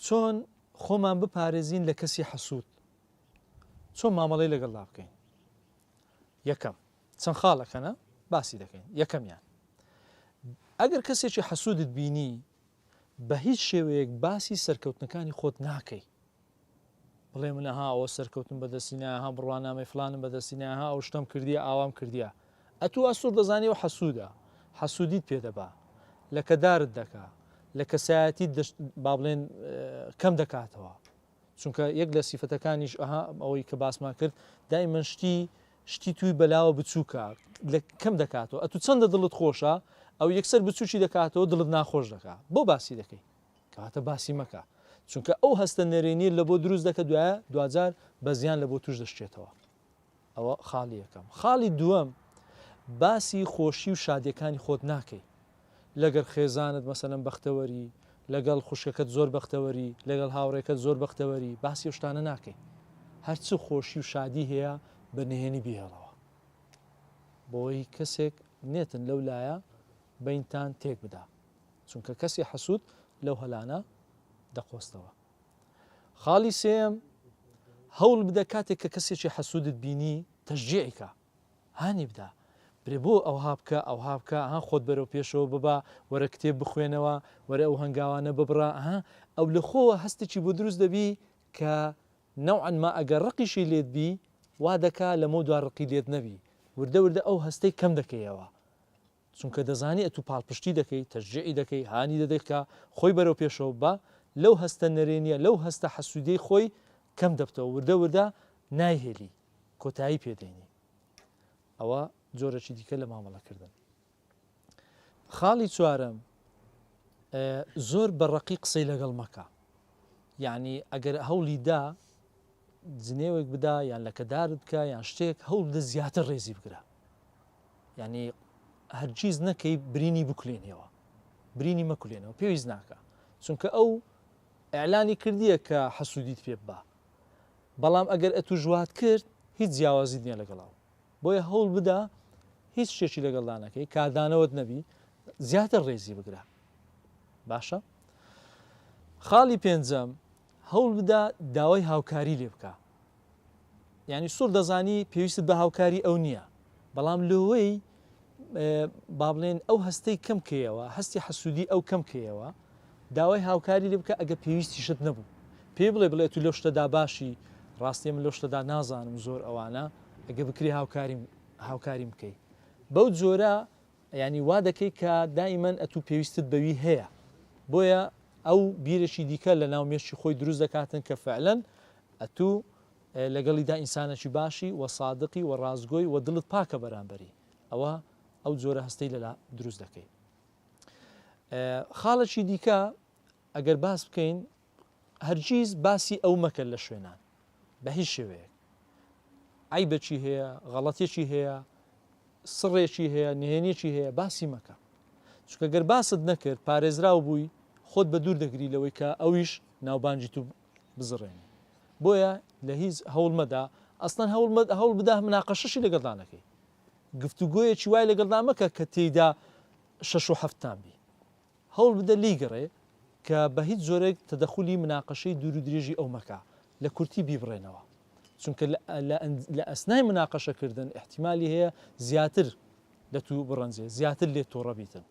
چۆن خۆمان بپارێزین لە کەسی حەسوود، چۆن مامەڵەی لەگەڵا بکەین. یەکەم چەند خاڵەکەنە باسی دەکەین. یەکەمیان ئەگەر کەسێکی حەسوودت بینی بە هیچ شێوەیەک باسی سەرکەوتنەکانی خۆت ناکەی، بڵێ منەها ئەوە سەرکەوتن بەدەستینە، ها بڕوانامەی فلانم بەدەستینە، ها ئەو شتم کردیە ئاوام کردیە، ئەتوو ئەسوور دەزانی و حەسوودە، حەسوودیت پێدەبا، لە کەدارت دەکا، لە کەسایەتی با بڵێن کەم دەکاتەوە. چونکە یەک لە سیفەتەکانیش ئەوەی کە باسمان کرد دایمەن شتی توی بەلاوە بچووکە کەم دەکاتەوە. ئەتوو چەندە دڵت خۆشە ئەو یەکسەر بچوکی دەکاتەوە دڵت ناخۆش دەکات، بۆ باسی دەکەی کەواتە باسی مەکە، چونکە ئەو هەستە نەرێنیە لە بۆ دروست دەکە دوایە دوجار بە زیان لە بۆ توش دەشتێتەوە. ئەوە خاڵی یەکەم. خاڵی دووەم باسی خۆشی و شادیەکانی خۆت ناکەی، لەگەر خێزانت مەسەلەن بەختەوەری، لەگەڵ خوشکەکەت زۆر بەختەوەری، لەگەڵ هاوڕێکەکەت زۆر بەختەوەری، باسی شتانە ناکەی. هەرچ خۆشی و شادی هەیە بە نهێنی بهێڵەوە، بۆی کەسێک نێتن لەو لایە بەینتان تێک بدا، چونکە کەسی حەسوود لەو هەلانە دەخۆستەوە. خاڵی سێم هەوڵ بدە کاتێک کە کەسێکی حەسوودت بینی تەشجیعیکە، هانی بدە، برێ بۆ ئەوها بکە ئەوها بکە، ها خۆت بەرەو پێشەوە ببا، وەرە کتێب بخوێنەوە، وەرە ئەو هەنگاوانە ببڕە، ئەو لە خۆوە هەستێکی بۆ دروست دەبی کە نەوعەن ما ئەگەر ڕقیشی لێت بی وا دەکا لەمە دوا ڕقی لێت نەبی، وردە وردە ئەو هەستەی کەم دەکەیەوە، چونکە دەزانی ئەتوو پاڵپشتی دەکەی، تەشجیعی دەکەی، هانی دەدەیکە خۆی بەرەو پێشەوە بە لەو هەستە نەرێنیە لەو هەستە حەسوودەی خۆی کەم دەبتەوە، وردە وردە نایهێلی، کۆتایی پێدەینی. ئەوە جۆرەی دیکە لە مامەڵەکردن. خاڵی چوارەم زۆر بەڕەقی قسەی لەگەڵ مەکە، یعنی ئەگەر هەوڵی دا جنێوێک بدا یان لە کەدارت بکە یان شتێک هەوڵ بدە زیاتر ڕێزی بگرە، یعنی هەرگیز نەکەی برینی بکولێنەوە، برینی مەکولێنەوە پێویست ناکە، چونکە ئەو ئەعلانی کردیە کە حەسوودیت پێ ببا، بەڵام ئەگەر ئەتوو ژوات کرد هیچ جیاوازی نییە لەگەڵاو، بۆیە هەوڵ بدە هیچ شتێکی لەگەڵدا نەکەی، کاردانەوەت نەبی، زیاتر ڕێزی بگرە. باشە؟ خاڵی پێنجەم هەوڵ بدە داوای هاوکاری لێ بکە، یعنی سوور دەزانی پێویستت بە هاوکاری ئەو نییە، بەڵام لەوەی با بڵێن ئەو هەستەی کەم کەیەوە، هەستی حەسوودی ئەو کەم کەیەوە، داوای هاوکاری لێ بکە ئەگە پێویستی شت نەبوو، پێ بڵێ تو لەو شتەدا باشی، ڕاستی من لەو شتەدا نازانم زۆر ئەوانە، ئەگە بکری هاوکاریم بکەی، بەو جۆرە ینی وا دەکەی کە دائیمەن ئەتوو پێویستت بەوی هەیە، بۆیە ئەو بیرێکی دیکە لە ناو مێشتی خۆی دروست دەکاتن کە فعلەن ئەتوو لەگەڵیدا ئینسانێکی باشی و سادقی و ڕازگۆی و دڵت پاکە بەرامبەری، ئەو جۆرە هەستەی لەلا دروست دەکەی. خاڵێکی دیکە ئەگەر باس بکەین هەرگیز باسی ئەو مەکە لە شوێنان بە هیچ شێوەیەک، عیبەکی هەیە، غەڵەتێکی هەیە، سڕێکی هەیە، نهێنێکی هەیە، باسی مەکە، چونکە گەر باست نەکرد پارێزراو بووی خۆت بە دوور دەگری لەوەی کە ئەویش ناوبانجی تو بزڕێنی، بۆیە لە هیچ هەوڵمەدا ئەستان هەوڵ بدا مناقەشەشی لەگەڵدا نەکەی، گفتوگۆیەکی وای لەگەڵدا مەکە کە تێیدا 6 و 7 بی، هەوڵ بدە لیگەڕێ کە بە هیچ جۆرێک تەدەخولی مناقەشەی دوور و درێژی ئەو مەکە، لە کورتی بیبڕێنەوە، چونکە لە ئەسنای مناقەشەکردن احتیمالی هەیە زیاتر لە تو بڕەنجێ، زیاتر لێت تۆڕە بیتن.